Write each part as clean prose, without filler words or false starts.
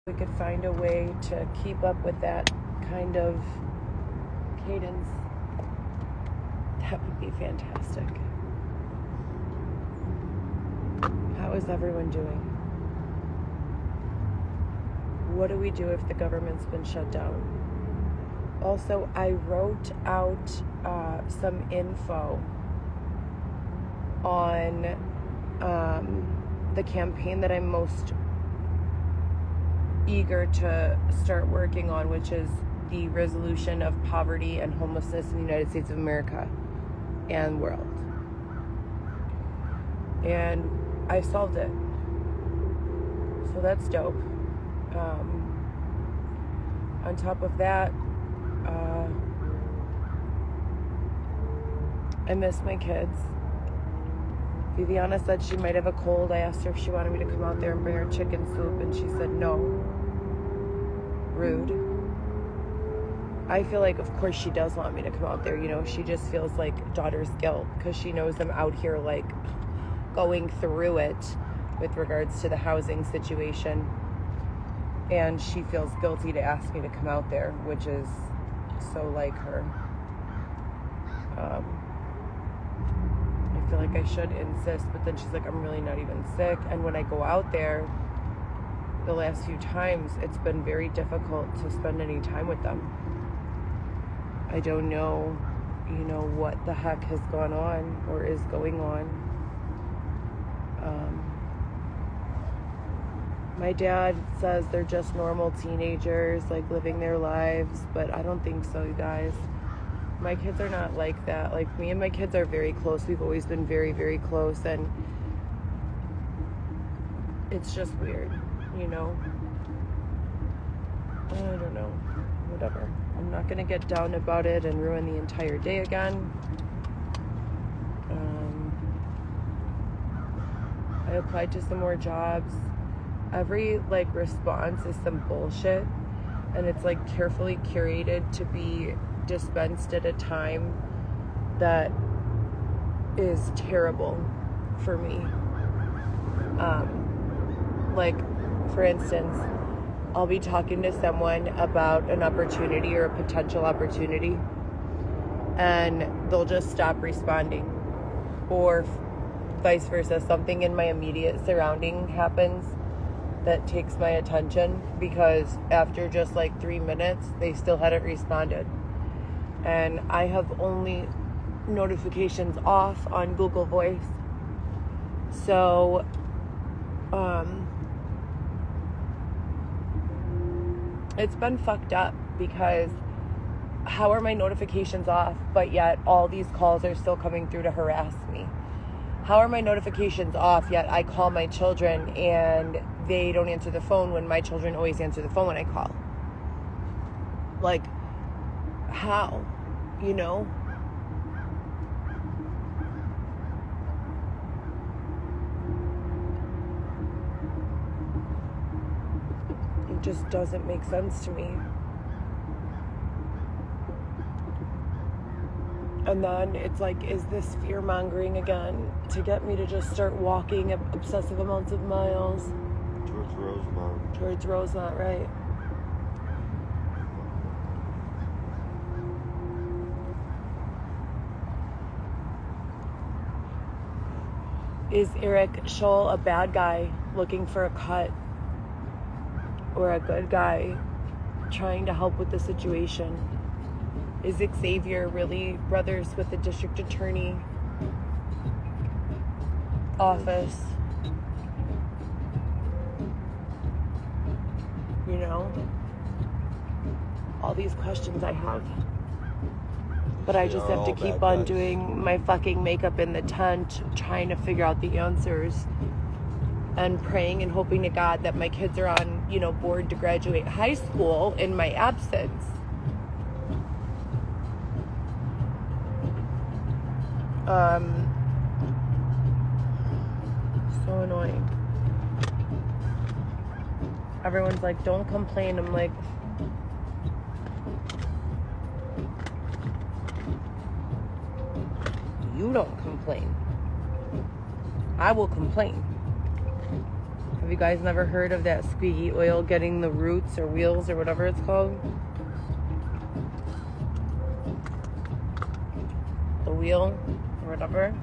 we could find a way to keep up with that kind of cadence, that would be fantastic. How is everyone doing? What do we do if the government's been shut down? Also, I wrote out some info on the campaign that I'm most eager to start working on, which is the resolution of poverty and homelessness in the United States of America and world. And I solved it. So that's dope. On top of that, I miss my kids. Viviana said she might have a cold. I asked her if she wanted me to come out there and bring her chicken soup, and she said no. Rude. I feel like, of course, she does want me to come out there. You know, she just feels like daughter's guilt because she knows I'm out here, like, going through it with regards to the housing situation. And she feels guilty to ask me to come out there, which is so like her. I feel like I should insist, but then she's like, I'm really not even sick. And when I go out there, the last few times, it's been very difficult to spend any time with them. I don't know, what the heck has gone on or is going on. My dad says they're just normal teenagers, like living their lives, but I don't think so, you guys. My kids are not like that. Like, me and my kids are very close. We've always been very, very close, and it's just weird, I don't know. Whatever. I'm not gonna get down about it and ruin the entire day again. I applied to some more jobs. Every response is some bullshit, and it's carefully curated to be dispensed at a time that is terrible for me. For instance, I'll be talking to someone about an opportunity or a potential opportunity, and they'll just stop responding, or vice versa. Something in my immediate surrounding happens that takes my attention, because after just 3 minutes, they still hadn't responded. And I have only notifications off on Google Voice. So, it's been fucked up, because how are my notifications off, but yet all these calls are still coming through to harass me? How are my notifications off, yet I call my children and they don't answer the phone when my children always answer the phone when I call? How? It just doesn't make sense to me. And then it's is this fear-mongering again to get me to just start walking obsessive amounts of miles? Towards Rosemont. Towards Rosemont, right. Is Eric Scholl a bad guy looking for a cut? Or a good guy trying to help with the situation? Is Xavier really brothers with the district attorney office? All these questions I have. But I just have to keep on doing my fucking makeup in the tent, trying to figure out the answers, and praying and hoping to God that my kids are on, board to graduate high school in my absence. So annoying. Everyone's like, don't complain. I'm like, you don't complain. I will complain. Have you guys never heard of that squeaky oil getting the roots or wheels or whatever it's called? The wheel or whatever.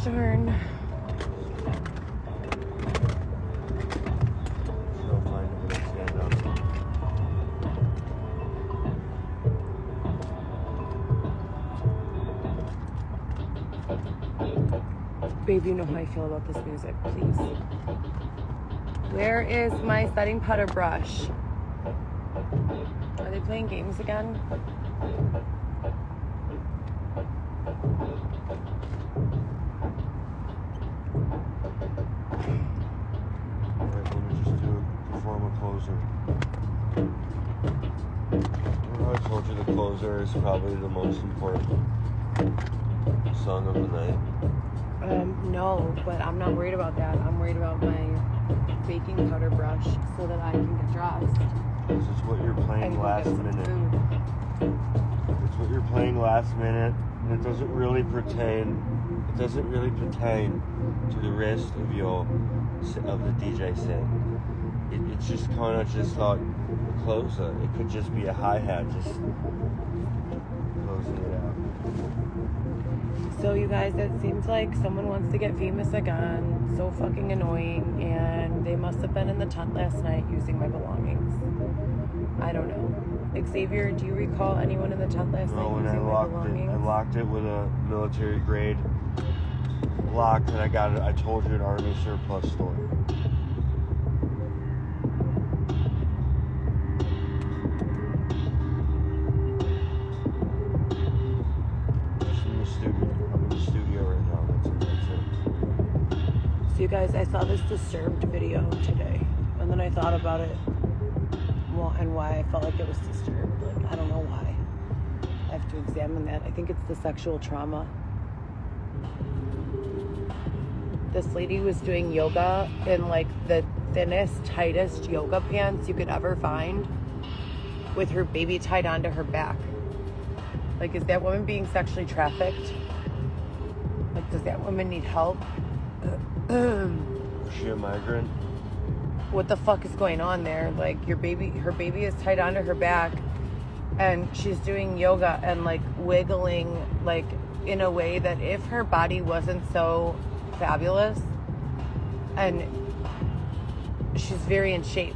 Darn. Babe, you know how I feel about this music, please. Where is my setting powder brush? Are they playing games again? I told you the closer is probably the most important song of the night. No, but I'm not worried about that. I'm worried about my baking powder brush so that I can get dressed. This is what you're playing last minute. Food. It's what you're playing last minute. And it doesn't really pertain. It doesn't really pertain to the rest of the DJ set. It's just kind of just like a closer. It could just be a hi-hat, just closing it out. So you guys, it seems like someone wants to get famous again. So fucking annoying. And they must have been in the tent last night using my belongings. I don't know. Xavier, do you recall anyone in the tent last night using my belongings? I locked it with a military grade block that I told you, an Army surplus store. Just in the studio. I'm in the studio right now. That's it. So you guys, I saw this Disturbed video today, and then I thought about it, and why I felt like it was disturbed. Like, I don't know why. I have to examine that. I think it's the sexual trauma. This lady was doing yoga in like the thinnest, tightest yoga pants you could ever find, with her baby tied onto her back. Like, is that woman being sexually trafficked? Like, does that woman need help? Is she a migrant? What the fuck is going on there? Like, her baby is tied onto her back, and she's doing yoga and like wiggling, like in a way that if her body wasn't so fabulous and she's very in shape,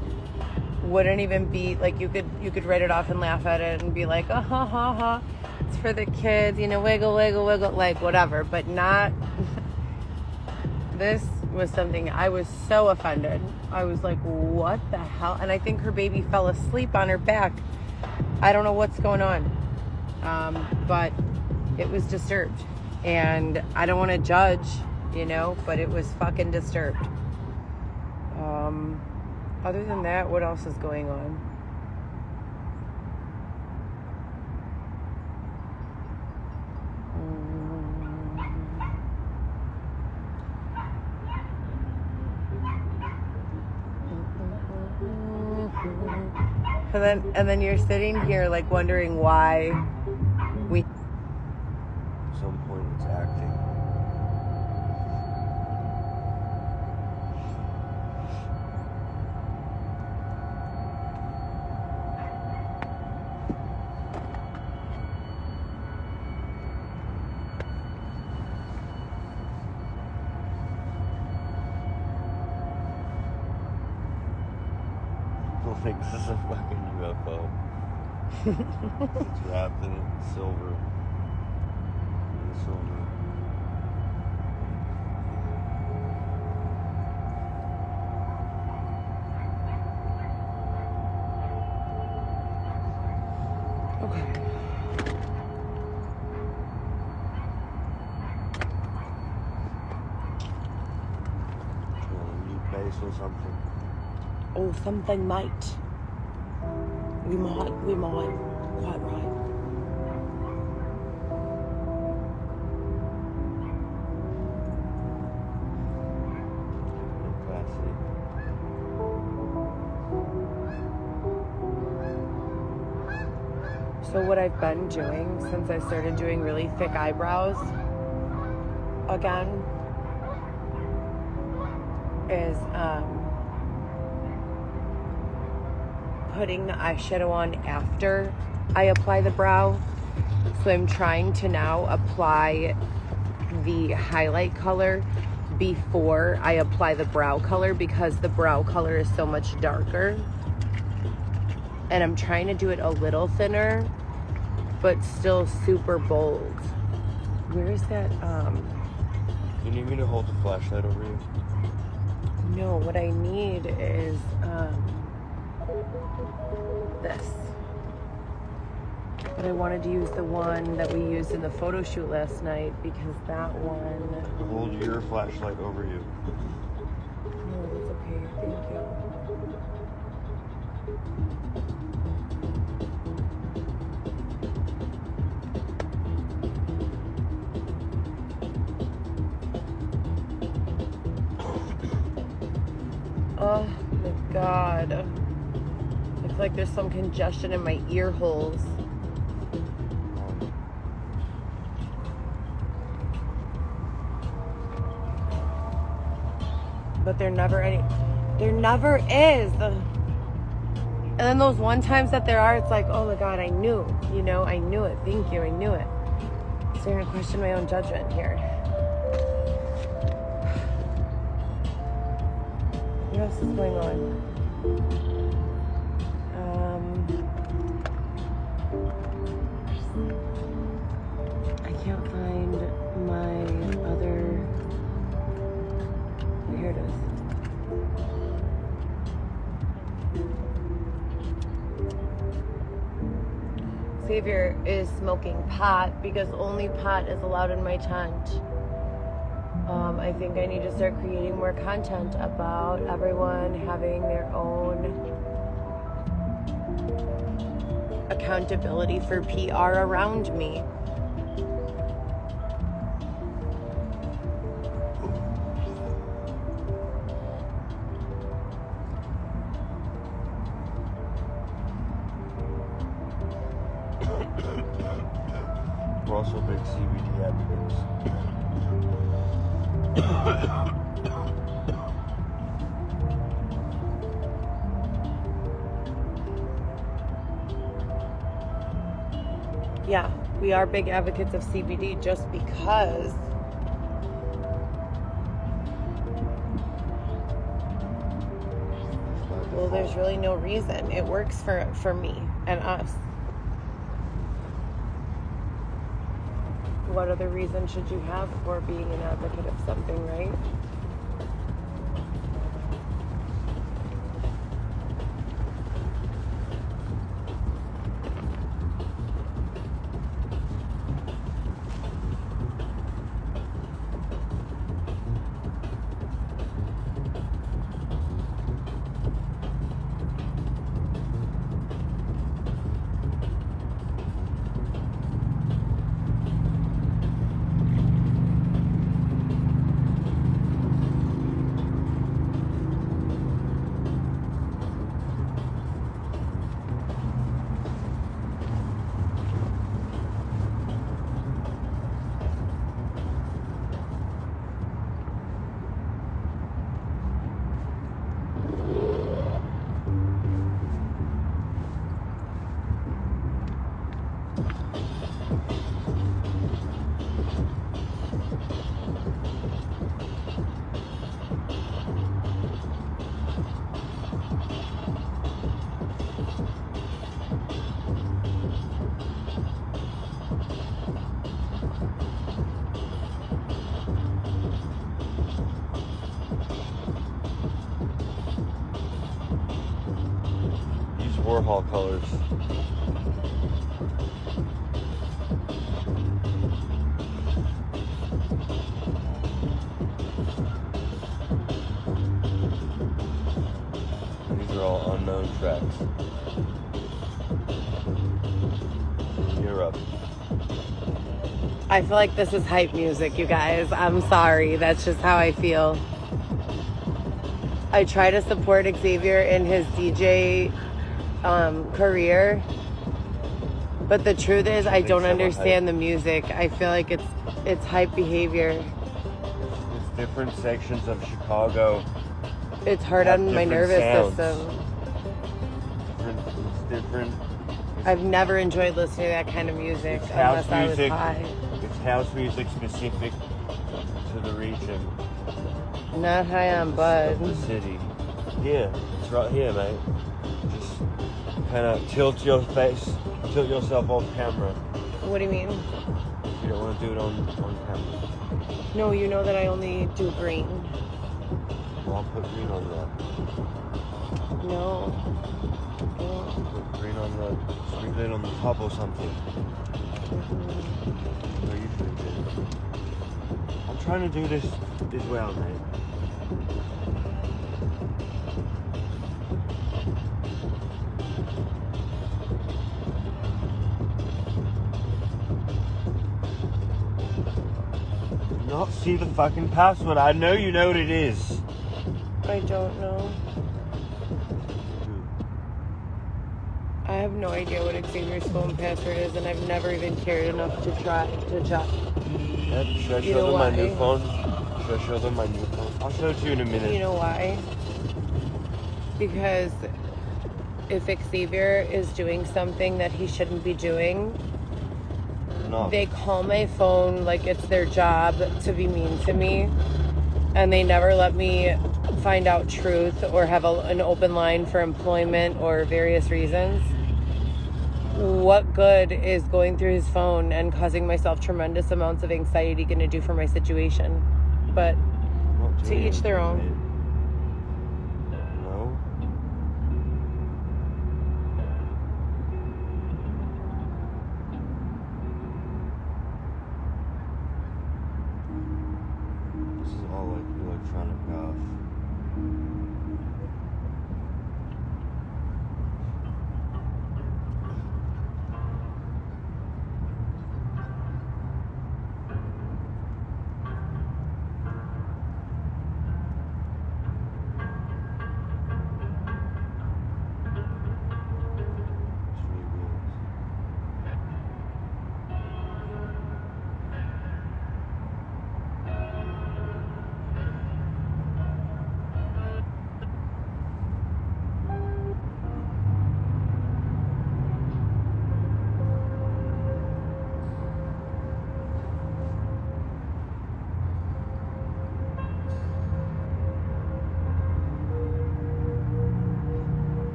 wouldn't even be like, you could write it off and laugh at it and be like, oh, ha ha ha, it's for the kids, you know, wiggle wiggle wiggle, like whatever, but not. This was something I was so offended. I was like, what the hell? And I think her baby fell asleep on her back. I don't know what's going on, but it was disturbed, and I don't want to judge, you know, but it was fucking disturbed. Other than that, what else is going on? And then you're sitting here like wondering why we. At some point, it's acting. People think this is a fucking UFO. It's wrapped in silver. Okay. New base or something. Oh, something might. We might. Quite right. Classy. So what I've been doing since I started doing really thick eyebrows again is putting the eyeshadow on after I apply the brow. So I'm trying to now apply the highlight color before I apply the brow color, because the brow color is so much darker. And I'm trying to do it a little thinner, but still super bold. Where is that? You need me to hold the flashlight over you? No, what I need is this. But I wanted to use the one that we used in the photo shoot last night, because that one. Hold your flashlight over you. No, that's okay. Thank you. Oh my God. I feel like there's some congestion in my ear holes. But there never is. And then those one times that there are, it's like, oh my God, I knew, I knew it. Thank you, I knew it. Starting to question my own judgment here. What else is going on? I can't find my other Xavier is smoking pot because only pot is allowed in my tent. I think I need to start creating more content about everyone having their own accountability for PR around me. We're also big CBD advocates. Yeah, we are big advocates of CBD just because well, there's really no reason. It works for me and us. What other reason should you have for being an advocate of something, right? Warhol colors. These are all unknown tracks. In Europe. I feel like this is hype music, you guys. I'm sorry. That's just how I feel. I try to support Xavier in his DJ career, but the truth is I don't understand the music. I feel like it's hype behavior. It's different sections of Chicago. It's hard on my nervous system. It's different. I've never enjoyed listening to that kind of music unless I was high. It's house music specific to the region. Not high on bud. Of the city. Yeah, it's right here, mate. Just kind of tilt your face, tilt yourself off camera. What do you mean? You don't want to do it on camera. No, you know that I only do green. Well, I'll put green on that. No. Put green on the, sprinkle it on the top or something. No, you shouldn't do it. I'm trying to do this as well, mate. Not see the fucking password. I know you know what it is. I don't know. I have no idea what Xavier's phone password is, and I've never even cared enough to try to check. Yeah, should I show them my new phone? Should I show them my new phone? I'll show it to you in a minute. You know why? Because if Xavier is doing something that he shouldn't be doing, they call my phone like it's their job to be mean to me, and they never let me find out truth or have an open line for employment or various reasons. What good is going through his phone and causing myself tremendous amounts of anxiety going to do for my situation? But to each their own. No. gosh.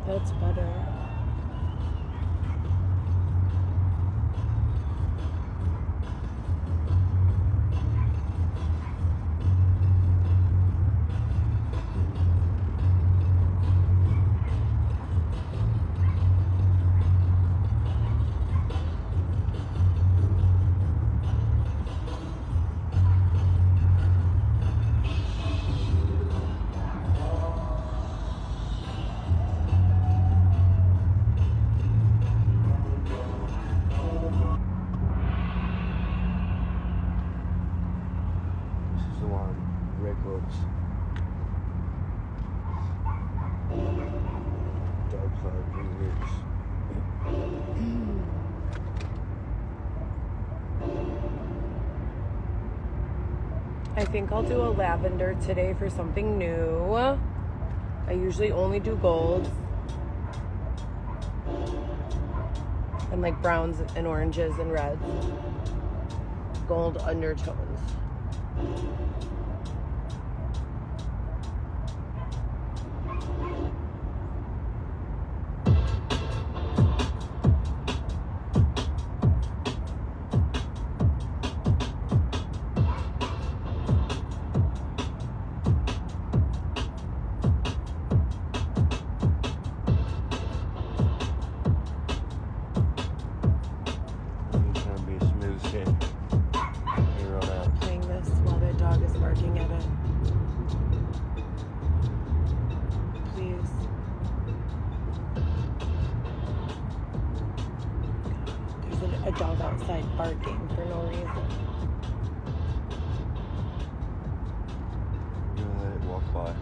That's better. Records. Dark Cloud Remix. I think I'll do a lavender today for something new. I usually only do golds and like browns and oranges and reds. Gold undertones. Playing this while the dog is barking at it. Please. There's a dog outside barking for no reason. You're gonna let it walk by.